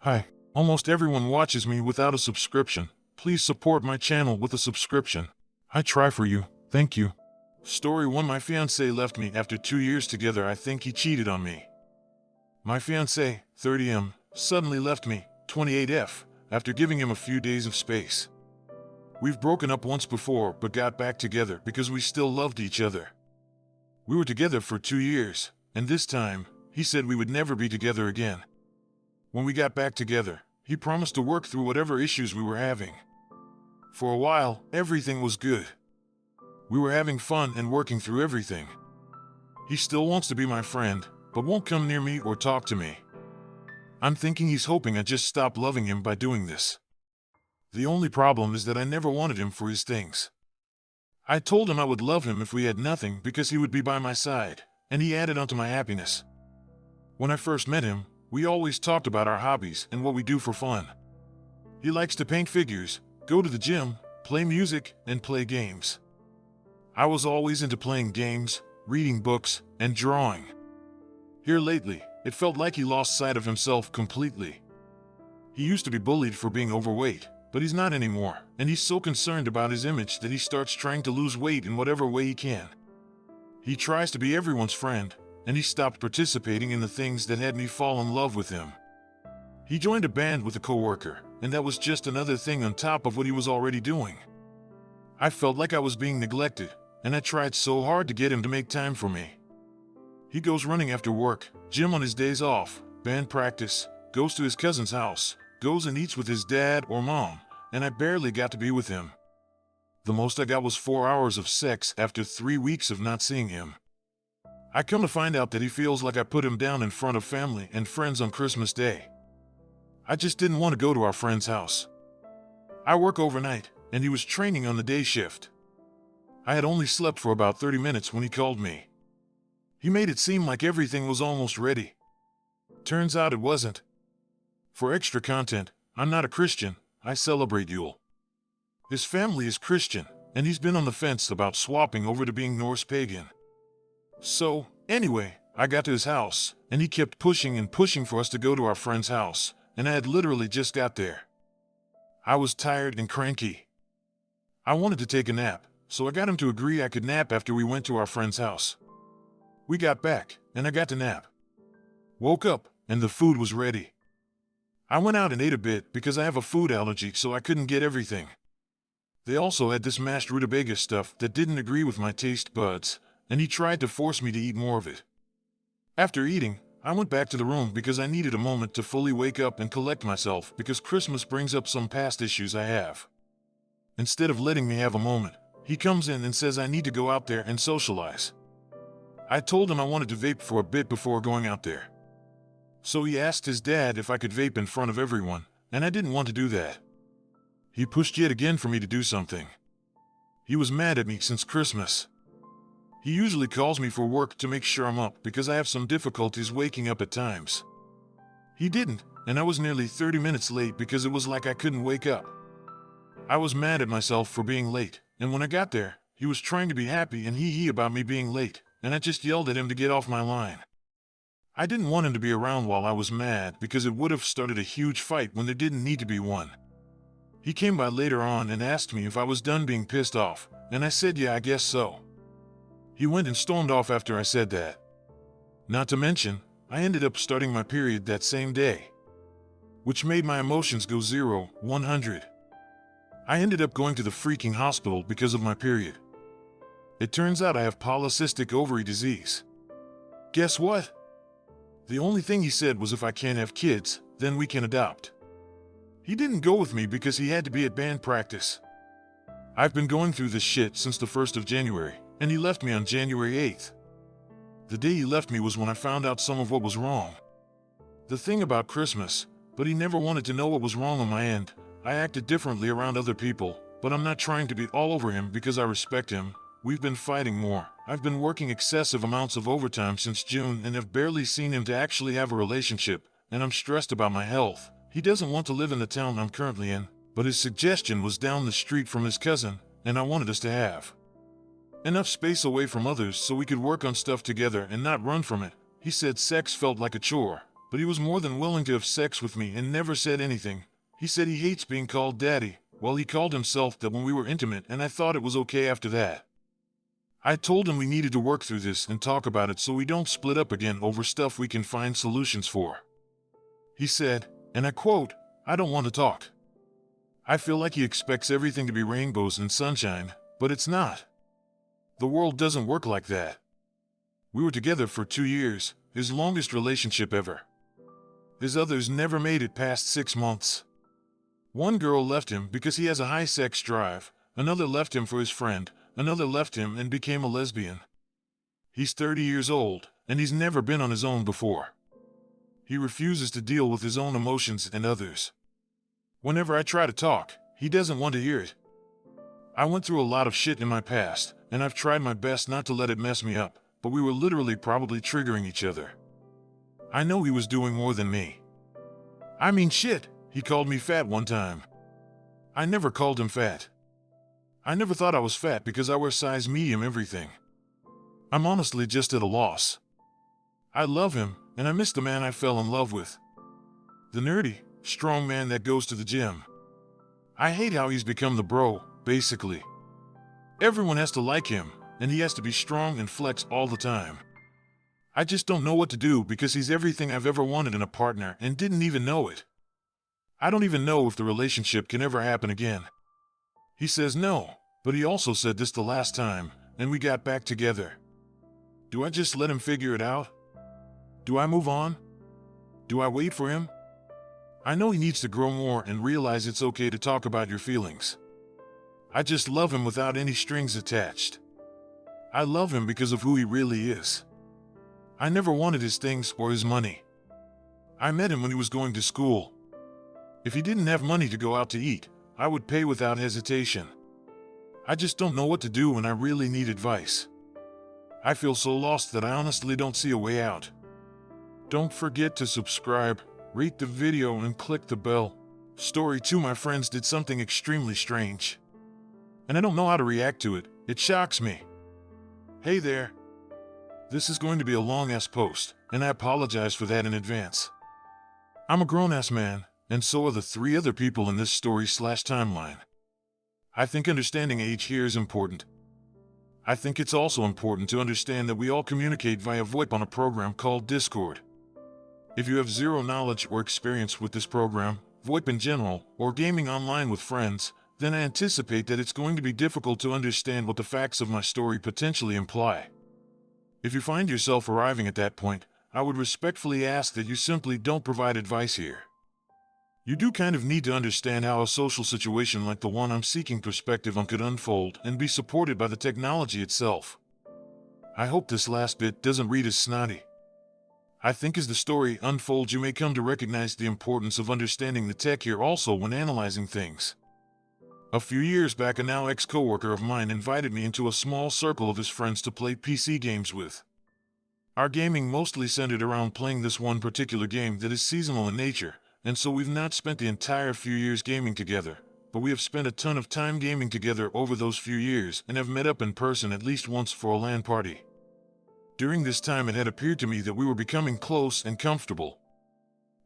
Hi. Almost everyone watches me without a subscription. Please support my channel with a subscription. I try for you. Thank you. Story 1. My fiance left me after 2 years together. I think he cheated on me. My fiance, 30M, suddenly left me, 28F, after giving him a few days of space. We've broken up once before but got back together because we still loved each other. We were together for 2 years, and this time, he said we would never be together again. When we got back together, he promised to work through whatever issues we were having. For a while, everything was good. We were having fun and working through everything. He still wants to be my friend, but won't come near me or talk to me. I'm thinking he's hoping I just stop loving him by doing this. The only problem is that I never wanted him for his things. I told him I would love him if we had nothing because he would be by my side, and he added onto my happiness. When I first met him, we always talked about our hobbies and what we do for fun. He likes to paint figures, go to the gym, play music, and play games. I was always into playing games, reading books, and drawing. Here lately, it felt like he lost sight of himself completely. He used to be bullied for being overweight, but he's not anymore, and he's so concerned about his image that he starts trying to lose weight in whatever way he can. He tries to be everyone's friend, and he stopped participating in the things that had me fall in love with him. He joined a band with a coworker, and that was just another thing on top of what he was already doing. I felt like I was being neglected, and I tried so hard to get him to make time for me. He goes running after work, gym on his days off, band practice, goes to his cousin's house, goes and eats with his dad or mom, and I barely got to be with him. The most I got was 4 hours of sex after 3 weeks of not seeing him. I come to find out that he feels like I put him down in front of family and friends on Christmas Day. I just didn't want to go to our friend's house. I work overnight, and he was training on the day shift. I had only slept for about 30 minutes when he called me. He made it seem like everything was almost ready. Turns out it wasn't. For extra content, I'm not a Christian, I celebrate Yule. His family is Christian, and he's been on the fence about swapping over to being Norse pagan. So, anyway, I got to his house, and he kept pushing and pushing for us to go to our friend's house, and I had literally just got there. I was tired and cranky. I wanted to take a nap, so I got him to agree I could nap after we went to our friend's house. We got back, and I got to nap. Woke up, and the food was ready. I went out and ate a bit because I have a food allergy, so I couldn't get everything. They also had this mashed rutabaga stuff that didn't agree with my taste buds, and he tried to force me to eat more of it. After eating, I went back to the room because I needed a moment to fully wake up and collect myself because Christmas brings up some past issues I have. Instead of letting me have a moment, he comes in and says I need to go out there and socialize. I told him I wanted to vape for a bit before going out there. So he asked his dad if I could vape in front of everyone, and I didn't want to do that. He pushed yet again for me to do something. He was mad at me since Christmas. He usually calls me for work to make sure I'm up because I have some difficulties waking up at times. He didn't, and I was nearly 30 minutes late because it was like I couldn't wake up. I was mad at myself for being late, and when I got there, he was trying to be happy and hee-hee about me being late, and I just yelled at him to get off my line. I didn't want him to be around while I was mad because it would have started a huge fight when there didn't need to be one. He came by later on and asked me if I was done being pissed off, and I said yeah, I guess so. He went and stormed off after I said that. Not to mention, I ended up starting my period that same day, which made my emotions go 0, 100. I ended up going to the freaking hospital because of my period. It turns out I have polycystic ovary disease. Guess what? The only thing he said was if I can't have kids, then we can adopt. He didn't go with me because he had to be at band practice. I've been going through this shit since the 1st of January, and he left me on January 8th. The day he left me was when I found out some of what was wrong. The thing about Christmas, but he never wanted to know what was wrong on my end. I acted differently around other people, but I'm not trying to be all over him because I respect him. We've been fighting more. I've been working excessive amounts of overtime since June and have barely seen him to actually have a relationship, and I'm stressed about my health. He doesn't want to live in the town I'm currently in, but his suggestion was down the street from his cousin, and I wanted us to have enough space away from others so we could work on stuff together and not run from it. He said sex felt like a chore, but he was more than willing to have sex with me and never said anything. He said he hates being called daddy. Well, he called himself that when we were intimate, and I thought it was okay after that. I told him we needed to work through this and talk about it so we don't split up again over stuff we can find solutions for. He said, and I quote, "I don't want to talk." I feel like he expects everything to be rainbows and sunshine, but it's not. The world doesn't work like that. We were together for 2 years, his longest relationship ever. His others never made it past 6 months. One girl left him because he has a high sex drive, another left him for his friend, another left him and became a lesbian. He's 30 years old, and he's never been on his own before. He refuses to deal with his own emotions and others. Whenever I try to talk, he doesn't want to hear it. I went through a lot of shit in my past, and I've tried my best not to let it mess me up, but we were literally probably triggering each other. I know he was doing more than me. I mean shit, he called me fat one time. I never called him fat. I never thought I was fat because I wear size medium everything. I'm honestly just at a loss. I love him, and I miss the man I fell in love with. The nerdy, strong man that goes to the gym. I hate how he's become the bro, basically. Everyone has to like him, and he has to be strong and flex all the time. I just don't know what to do because he's everything I've ever wanted in a partner and didn't even know it. I don't even know if the relationship can ever happen again. He says no, but he also said this the last time, and we got back together. Do I just let him figure it out? Do I move on? Do I wait for him? I know he needs to grow more and realize it's okay to talk about your feelings. I just love him without any strings attached. I love him because of who he really is. I never wanted his things or his money. I met him when he was going to school. If he didn't have money to go out to eat, I would pay without hesitation. I just don't know what to do when I really need advice. I feel so lost that I honestly don't see a way out. Don't forget to subscribe, rate the video, and click the bell. Story 2: my friends did something extremely strange. And I don't know how to react to it. It shocks me. Hey there. This is going to be a long-ass post, and I apologize for that in advance. I'm a grown-ass man, and so are the 3 other people in this story/timeline. I think understanding age here is important. I think it's also important to understand that we all communicate via VoIP on a program called Discord. If you have zero knowledge or experience with this program, VoIP in general, or gaming online with friends, then I anticipate that it's going to be difficult to understand what the facts of my story potentially imply. If you find yourself arriving at that point, I would respectfully ask that you simply don't provide advice here. You do kind of need to understand how a social situation like the one I'm seeking perspective on could unfold and be supported by the technology itself. I hope this last bit doesn't read as snotty. I think as the story unfolds you may come to recognize the importance of understanding the tech here also when analyzing things. A few years back, a now ex-coworker of mine invited me into a small circle of his friends to play PC games with. Our gaming mostly centered around playing this one particular game that is seasonal in nature, and so we've not spent the entire few years gaming together, but we have spent a ton of time gaming together over those few years and have met up in person at least once for a LAN party. During this time it had appeared to me that we were becoming close and comfortable.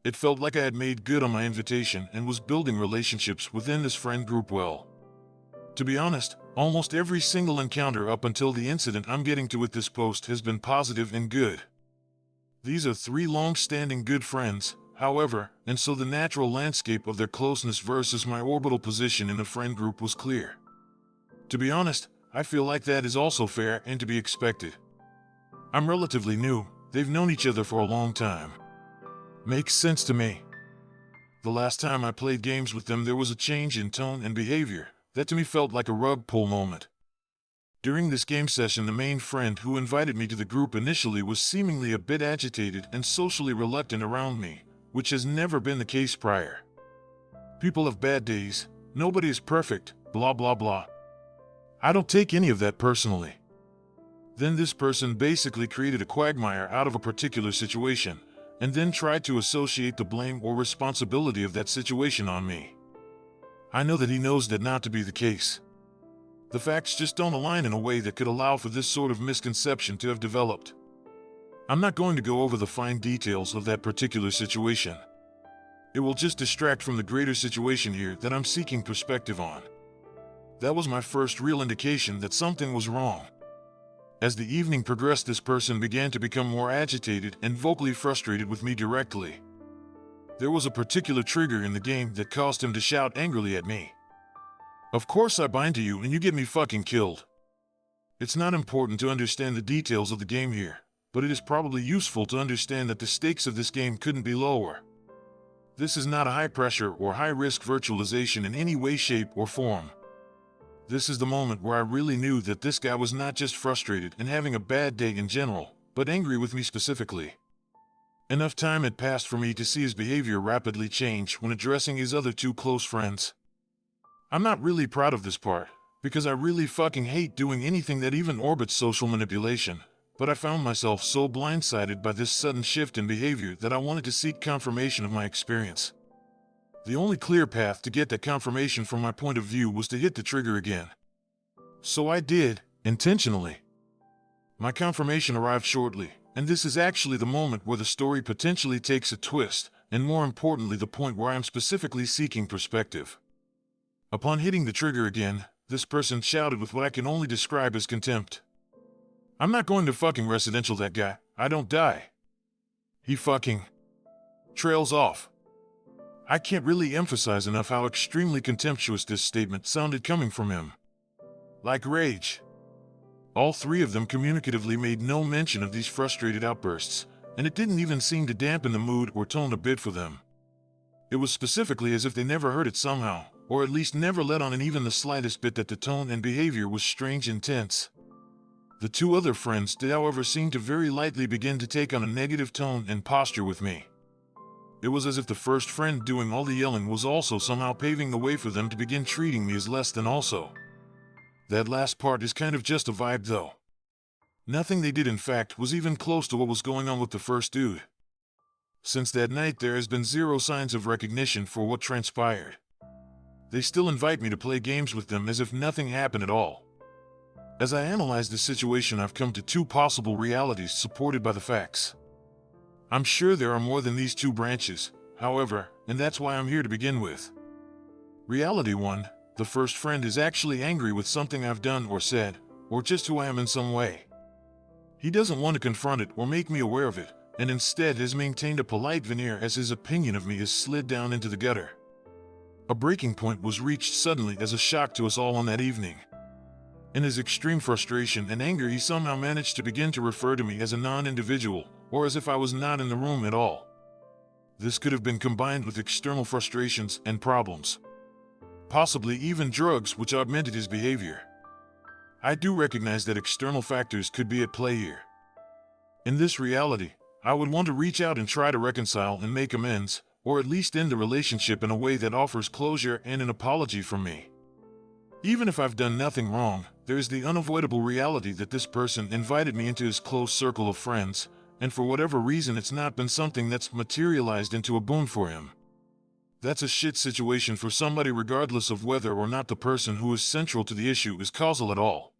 It felt like I had made good on my invitation and was building relationships within this friend group well. To be honest, almost every single encounter up until the incident I'm getting to with this post has been positive and good. These are 3 long-standing good friends, however, and so the natural landscape of their closeness versus my orbital position in the friend group was clear. To be honest, I feel like that is also fair and to be expected. I'm relatively new, they've known each other for a long time. Makes sense to me. The last time I played games with them there was a change in tone and behavior that to me felt like a rug pull moment. During this game session the main friend who invited me to the group initially was seemingly a bit agitated and socially reluctant around me, which has never been the case prior. People have bad days, nobody is perfect, blah blah blah. I don't take any of that personally. Then this person basically created a quagmire out of a particular situation, and then tried to associate the blame or responsibility of that situation on me. I know that he knows that not to be the case. The facts just don't align in a way that could allow for this sort of misconception to have developed. I'm not going to go over the fine details of that particular situation. It will just distract from the greater situation here that I'm seeking perspective on. That was my first real indication that something was wrong. As the evening progressed, this person began to become more agitated and vocally frustrated with me directly. There was a particular trigger in the game that caused him to shout angrily at me. "Of course I bind to you and you get me fucking killed." It's not important to understand the details of the game here, but it is probably useful to understand that the stakes of this game couldn't be lower. This is not a high-pressure or high-risk virtualization in any way, shape, or form. This is the moment where I really knew that this guy was not just frustrated and having a bad day in general, but angry with me specifically. Enough time had passed for me to see his behavior rapidly change when addressing his other two close friends. I'm not really proud of this part, because I really fucking hate doing anything that even orbits social manipulation, but I found myself so blindsided by this sudden shift in behavior that I wanted to seek confirmation of my experience. The only clear path to get that confirmation from my point of view was to hit the trigger again. So I did, intentionally. My confirmation arrived shortly, and this is actually the moment where the story potentially takes a twist, and more importantly the point where I am specifically seeking perspective. Upon hitting the trigger again, this person shouted with what I can only describe as contempt. "I'm not going to fucking residential that guy, I don't die." He fucking trails off. I can't really emphasize enough how extremely contemptuous this statement sounded coming from him. Like rage. All three of them communicatively made no mention of these frustrated outbursts, and it didn't even seem to dampen the mood or tone a bit for them. It was specifically as if they never heard it somehow, or at least never let on in even the slightest bit that the tone and behavior was strange and tense. The two other friends did, however, seem to very lightly begin to take on a negative tone and posture with me. It was as if the first friend doing all the yelling was also somehow paving the way for them to begin treating me as less than also. That last part is kind of just a vibe though. Nothing they did in fact was even close to what was going on with the first dude. Since that night there has been zero signs of recognition for what transpired. They still invite me to play games with them as if nothing happened at all. As I analyze the situation, I've come to two possible realities supported by the facts. I'm sure there are more than these two branches, however, and that's why I'm here to begin with. Reality 1, the first friend is actually angry with something I've done or said, or just who I am in some way. He doesn't want to confront it or make me aware of it, and instead has maintained a polite veneer as his opinion of me has slid down into the gutter. A breaking point was reached suddenly as a shock to us all on that evening. In his extreme frustration and anger, he somehow managed to begin to refer to me as a non-individual, or as if I was not in the room at all. This could have been combined with external frustrations and problems. Possibly even drugs, which augmented his behavior. I do recognize that external factors could be at play here. In this reality, I would want to reach out and try to reconcile and make amends, or at least end the relationship in a way that offers closure and an apology from me. Even if I've done nothing wrong, there is the unavoidable reality that this person invited me into his close circle of friends, and for whatever reason it's not been something that's materialized into a boon for him. That's a shit situation for somebody regardless of whether or not the person who is central to the issue is causal at all.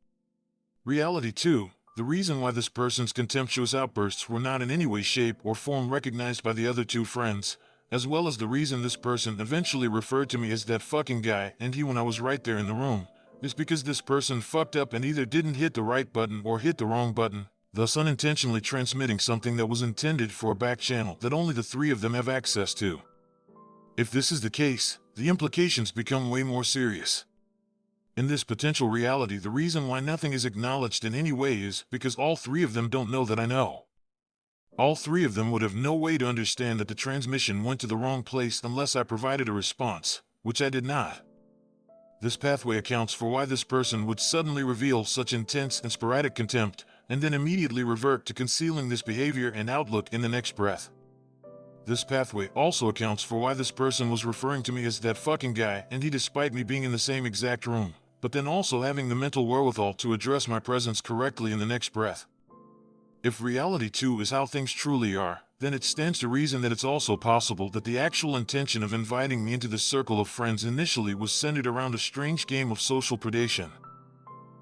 Reality 2, the reason why this person's contemptuous outbursts were not in any way, shape, or form recognized by the other two friends, as well as the reason this person eventually referred to me as that fucking guy and he when I was right there in the room, is because this person fucked up and either didn't hit the right button or hit the wrong button, thus unintentionally transmitting something that was intended for a back channel that only the three of them have access to. If this is the case, the implications become way more serious. In this potential reality, the reason why nothing is acknowledged in any way is because all three of them don't know that I know. All three of them would have no way to understand that the transmission went to the wrong place unless I provided a response, which I did not. This pathway accounts for why this person would suddenly reveal such intense and sporadic contempt, and then immediately revert to concealing this behavior and outlook in the next breath. This pathway also accounts for why this person was referring to me as that fucking guy, and he despite me being in the same exact room, but then also having the mental wherewithal to address my presence correctly in the next breath. If reality 2 is how things truly are, then it stands to reason that it's also possible that the actual intention of inviting me into this circle of friends initially was centered around a strange game of social predation.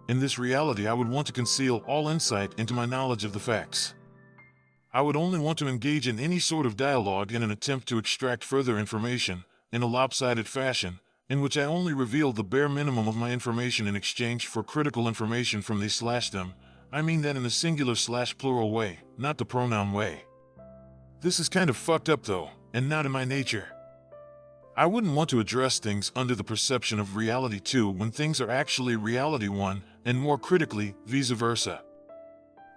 In this reality, I would want to conceal all insight into my knowledge of the facts. I would only want to engage in any sort of dialogue in an attempt to extract further information, in a lopsided fashion, in which I only reveal the bare minimum of my information in exchange for critical information from them. I mean that in the singular/plural way, not the pronoun way. This is kind of fucked up though, and not in my nature. I wouldn't want to address things under the perception of reality 2 when things are actually reality 1, and more critically, vice versa.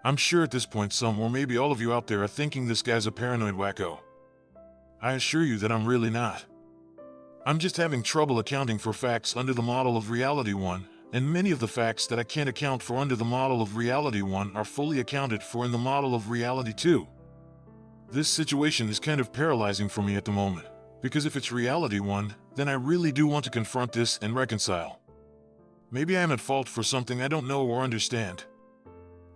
I'm sure at this point some or maybe all of you out there are thinking this guy's a paranoid wacko. I assure you that I'm really not. I'm just having trouble accounting for facts under the model of reality 1, and many of the facts that I can't account for under the model of reality 1 are fully accounted for in the model of reality 2. This situation is kind of paralyzing for me at the moment, because if it's reality 1, then I really do want to confront this and reconcile. Maybe I'm at fault for something I don't know or understand.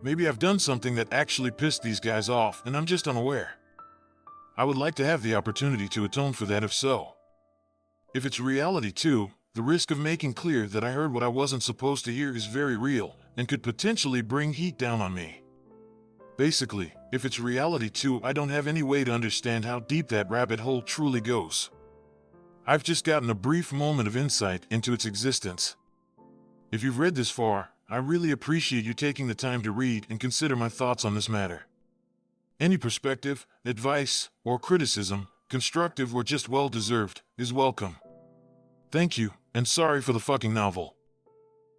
Maybe I've done something that actually pissed these guys off and I'm just unaware. I would like to have the opportunity to atone for that if so. If it's reality 2, the risk of making clear that I heard what I wasn't supposed to hear is very real and could potentially bring heat down on me. Basically, if it's reality 2, I don't have any way to understand how deep that rabbit hole truly goes. I've just gotten a brief moment of insight into its existence. If you've read this far, I really appreciate you taking the time to read and consider my thoughts on this matter. Any perspective, advice, or criticism, constructive or just well-deserved, is welcome. Thank you, and sorry for the fucking novel.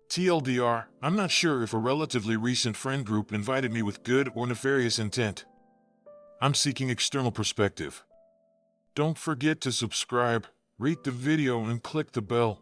TLDR, I'm not sure if a relatively recent friend group invited me with good or nefarious intent. I'm seeking external perspective. Don't forget to subscribe, rate the video and click the bell.